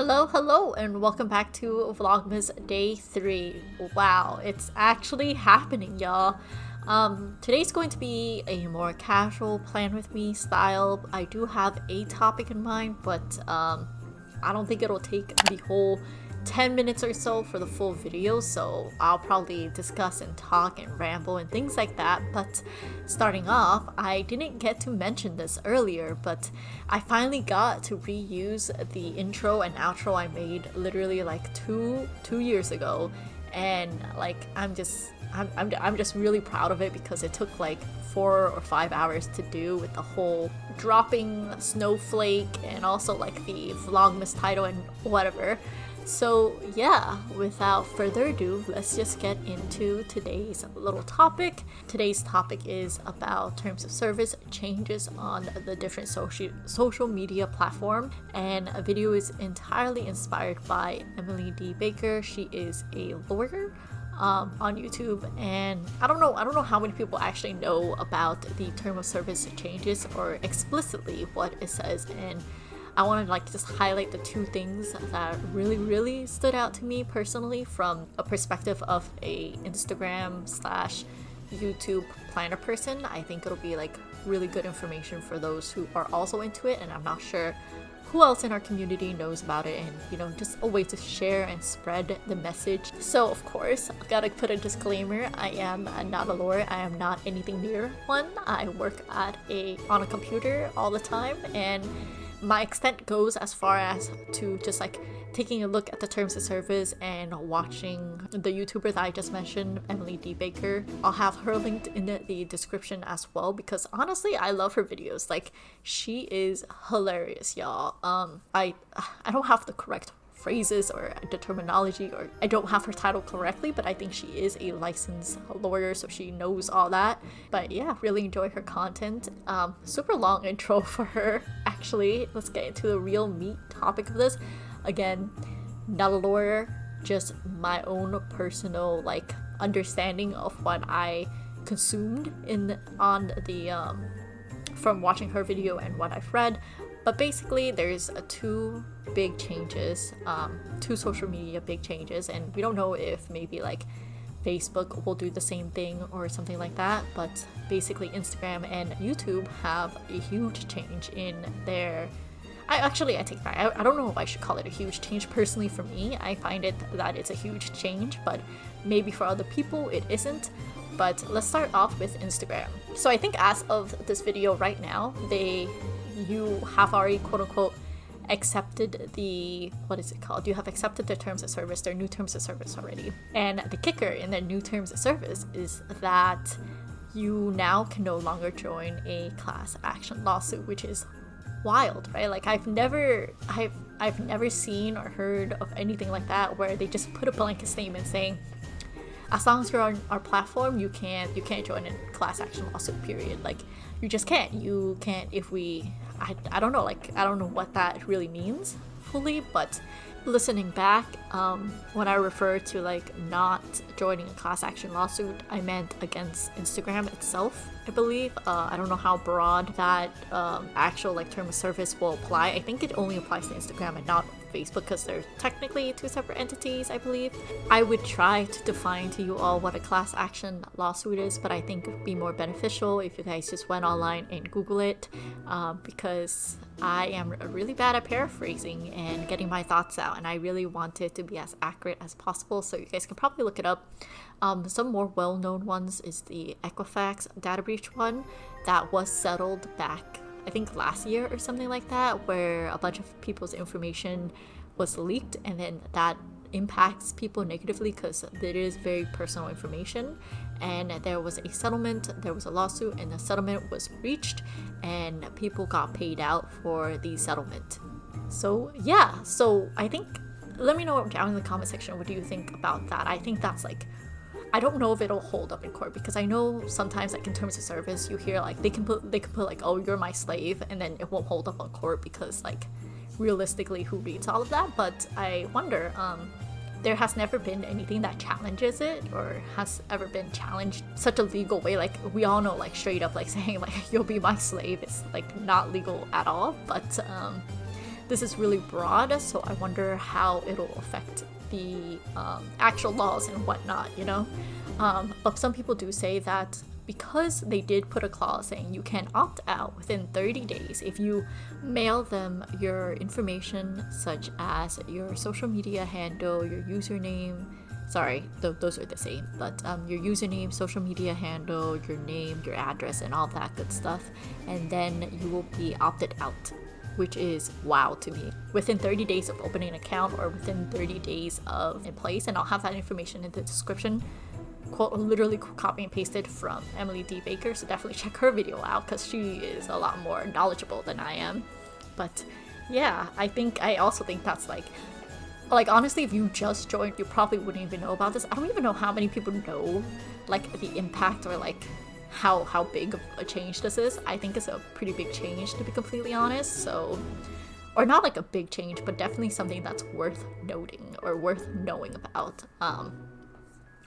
Hello, and welcome back to Vlogmas Day 3. Wow, it's actually happening, y'all. Today's going to be a more casual plan with me style. I do have a topic in mind, but I don't think it'll take the whole 10 minutes or so for the full video, so I'll probably discuss and talk and ramble and things like that. But starting off, I didn't get to mention this earlier, but I finally got to reuse the intro and outro I made literally like two years ago, and like I'm just really proud of it because it took like 4 or 5 hours to do, with the whole dropping snowflake and also like the Vlogmas title and whatever. So yeah, without further ado, let's just get into today's little topic. Today's topic is about terms of service changes on the different social media platform, and a video is entirely inspired by Emily D. Baker. She is a lawyer on YouTube, and I don't know how many people actually know about the term of service changes or explicitly what it says, and I want to like just highlight the two things that really stood out to me personally from a perspective of a Instagram / YouTube planner person. I think it'll be like really good information for those who are also into it, and I'm not sure who else in our community knows about it, and you know, just a way to share and spread the message. So of course, I've got to put a disclaimer. I am not a lawyer. I am not anything near one. I work on a computer all the time, and my extent goes as far as to just like taking a look at the terms of service and watching the YouTuber that I just mentioned, Emily D. Baker. I'll have her linked in the description as well, because honestly, I love her videos. Like, she is hilarious, y'all. I don't have the correct phrases or the terminology, or I don't have her title correctly, but I think she is a licensed lawyer, so she knows all that. But yeah, really enjoy her content. Super long intro for her, actually. Let's get into the real meat topic of this. Again, not a lawyer, just my own personal like understanding of what I consumed from watching her video and what I've read. But basically, there's two big changes, two social media big changes, and we don't know if maybe like Facebook will do the same thing or something like that. But basically, Instagram and YouTube have a huge change in their. I take that. I don't know if I should call it a huge change. Personally, for me, I find that it's a huge change, but maybe for other people it isn't. But let's start off with Instagram. So I think as of this video right now, you have already quote unquote accepted the, what is it called? You have accepted their terms of service, their new terms of service already. And the kicker in their new terms of service is that you now can no longer join a class action lawsuit, which is wild, right? Like I've never seen or heard of anything like that where they just put a blanket statement saying, as long as you're on our platform, you can't join a class action lawsuit, period. Like, you just can't. You can't if we, I don't know, like, I don't know what that really means fully, but listening back, when I refer to like not joining a class action lawsuit, I meant against Instagram itself, I believe. I don't know how broad that actual like term of service will apply. I think it only applies to Instagram and not Facebook, because they're technically two separate entities, I believe. I would try to define to you all what a class action lawsuit is, but I think it would be more beneficial if you guys just went online and Google it, because I am really bad at paraphrasing and getting my thoughts out, and I really want it to be as accurate as possible, so you guys can probably look it up. Some more well-known ones is the Equifax data breach one that was settled back, I think last year or something like that, where a bunch of people's information was leaked, and then that impacts people negatively because it is very personal information. And there was a settlement, there was a lawsuit, and the settlement was reached, and people got paid out for the settlement. So yeah, so I think, let me know down in the comment section, what do you think about that? I think that's like, I don't know if it'll hold up in court, because I know sometimes like in terms of service you hear like they can put like, oh, you're my slave, and then it won't hold up on court because like realistically who reads all of that. But I wonder, there has never been anything that challenges it, or has ever been challenged such a legal way. Like, we all know, like, straight up like saying like you'll be my slave is like not legal at all. But this is really broad, so I wonder how it'll affect the actual laws and whatnot, you know? But some people do say that because they did put a clause saying you can opt out within 30 days if you mail them your information, such as your social media handle, your username. Sorry, those are the same, but your username, social media handle, your name, your address, and all that good stuff, and then you will be opted out, which is wow to me. Within 30 days of opening an account, or within 30 days of in place, and I'll have that information in the description. Literally copy and pasted from Emily D. Baker, so definitely check her video out because she is a lot more knowledgeable than I am. But yeah, I also think that's like honestly, if you just joined, you probably wouldn't even know about this. I don't even know how many people know like the impact or like how big of a change this is. I think it's a pretty big change, to be completely honest. So, or not like a big change, but definitely something that's worth noting or worth knowing about.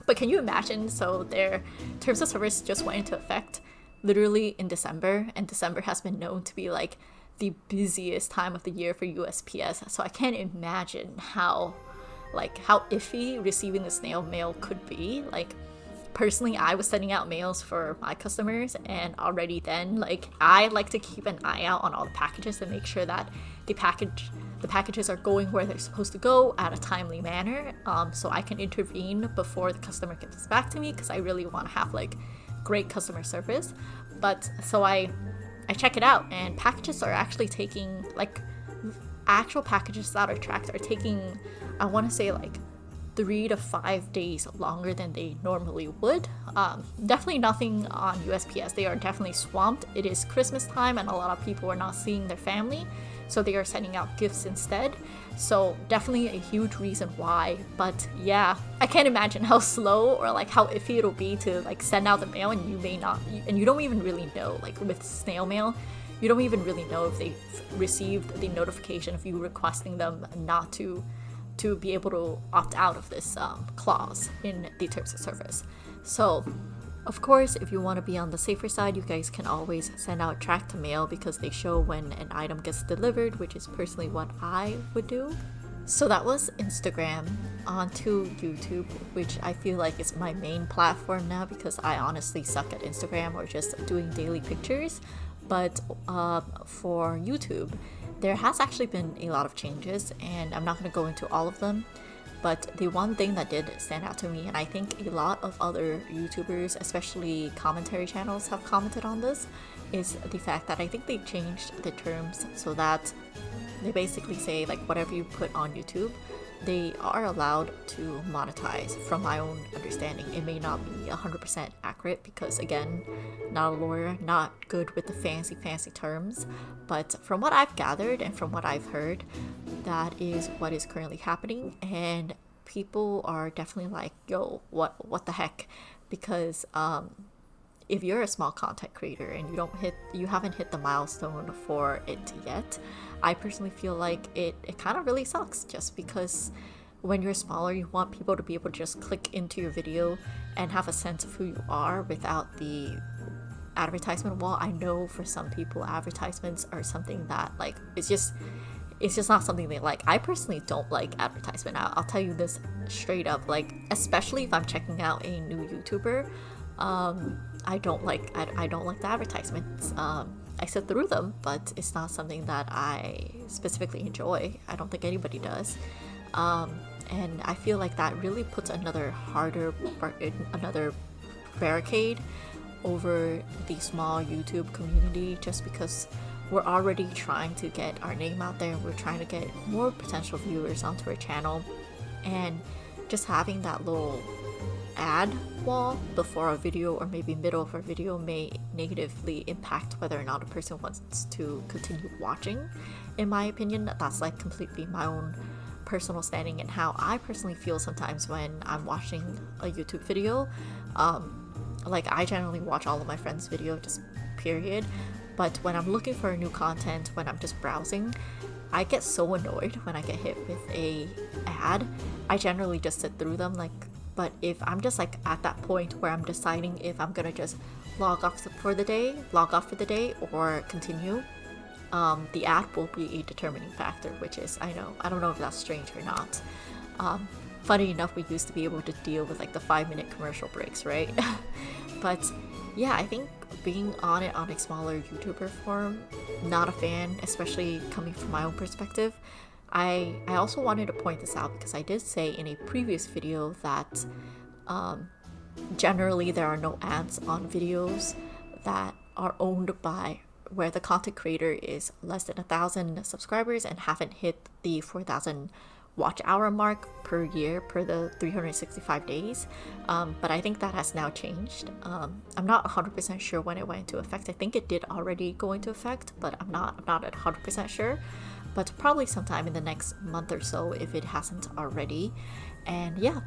But can you imagine, so their terms of service just went into effect literally in December, and December has been known to be like the busiest time of the year for USPS. So I can't imagine how iffy receiving the snail mail could be. Like, personally, I was sending out mails for my customers, and already then, like, I like to keep an eye out on all the packages and make sure that the packages are going where they're supposed to go at a timely manner, so I can intervene before the customer gets back to me, because I really want to have like great customer service. But so I check it out, and packages are actually taking, like, actual packages that are tracked are taking, I want to say, like 3 to 5 days longer than they normally would. Definitely nothing on USPS. They are definitely swamped. It is Christmas time, and a lot of people are not seeing their family, so they are sending out gifts instead. So definitely a huge reason why. But yeah, I can't imagine how slow or like how iffy it'll be to like send out the mail, and you may not, and you don't even really know, like with snail mail, you don't even really know if they've received the notification of you requesting them not to be able to opt out of this clause in the terms of service. So of course, if you want to be on the safer side, you guys can always send out tracked mail, because they show when an item gets delivered, which is personally what I would do. So that was Instagram. On to YouTube, which I feel like is my main platform now, because I honestly suck at Instagram or just doing daily pictures. But for YouTube, there has actually been a lot of changes, and I'm not going to go into all of them. But the one thing that did stand out to me, and I think a lot of other YouTubers, especially commentary channels, have commented on this, is the fact that I think they changed the terms so that they basically say, like, whatever you put on YouTube, they are allowed to monetize. From my own understanding, it may not be 100% accurate, because again, not a lawyer, not good with the fancy terms, but from what I've gathered and from what I've heard, that is what is currently happening. And people are definitely like, yo, what the heck? Because if you're a small content creator and you haven't hit the milestone for it yet, I personally feel like it kind of really sucks, just because when you're smaller, you want people to be able to just click into your video and have a sense of who you are without the advertisement wall. I know for some people, advertisements are something that, like, it's just not something they like. I personally don't like advertisement. I'll tell you this straight up, like, especially if I'm checking out a new YouTuber, I don't like the advertisements. I sit through them, but it's not something that I specifically enjoy. I don't think anybody does. And I feel like that really puts another barricade over the small YouTube community, just because we're already trying to get our name out there. We're trying to get more potential viewers onto our channel, and just having that little ad wall before a video or maybe middle of a video may negatively impact whether or not a person wants to continue watching. In my opinion, that's like completely my own personal standing and how I personally feel sometimes when I'm watching a YouTube video. Like, I generally watch all of my friends' video, just period. But when I'm looking for new content, when I'm just browsing, I get so annoyed when I get hit with a ad. I generally just sit through them, like. But if I'm just like at that point where I'm deciding if I'm gonna just log off for the day or continue, the ad will be a determining factor, which is, I don't know if that's strange or not. Funny enough, we used to be able to deal with like the 5-minute commercial breaks, right? But yeah, I think being on it on a smaller YouTuber forum, not a fan, especially coming from my own perspective. I also wanted to point this out because I did say in a previous video that generally there are no ads on videos that are owned by where the content creator is less than 1,000 subscribers and haven't hit the 4,000 watch hour mark per year per the 365 days. But I think that has now changed. I'm not 100% sure when it went into effect. I think it did already go into effect, but I'm not at 100% sure. But probably sometime in the next month or so if it hasn't already. And yeah,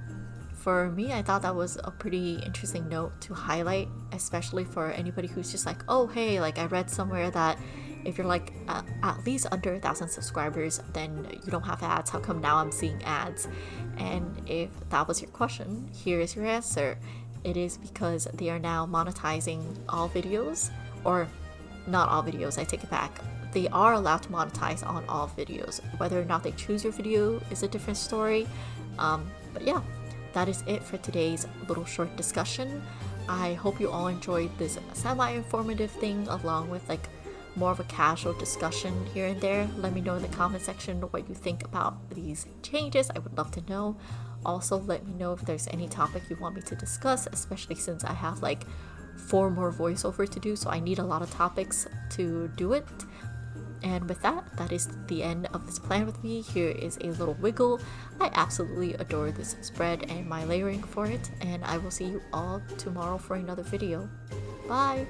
for me, I thought that was a pretty interesting note to highlight, especially for anybody who's just like, oh hey, like I read somewhere that if you're like at least under 1,000 subscribers, then you don't have ads. How come now I'm seeing ads? And if that was your question, here is your answer. It is because they are now monetizing all videos, or not all videos, I take it back. They are allowed to monetize on all videos. Whether or not they choose your video is a different story. But yeah, that is it for today's little short discussion. I hope you all enjoyed this semi-informative thing along with like more of a casual discussion here and there. Let me know in the comment section what you think about these changes. I would love to know. Also, let me know if there's any topic you want me to discuss, especially since I have like 4 more voiceover to do, so I need a lot of topics to do it. And with that, that is the end of this plan with me. Here is a little wiggle. I absolutely adore this spread and my layering for it, and I will see you all tomorrow for another video. Bye!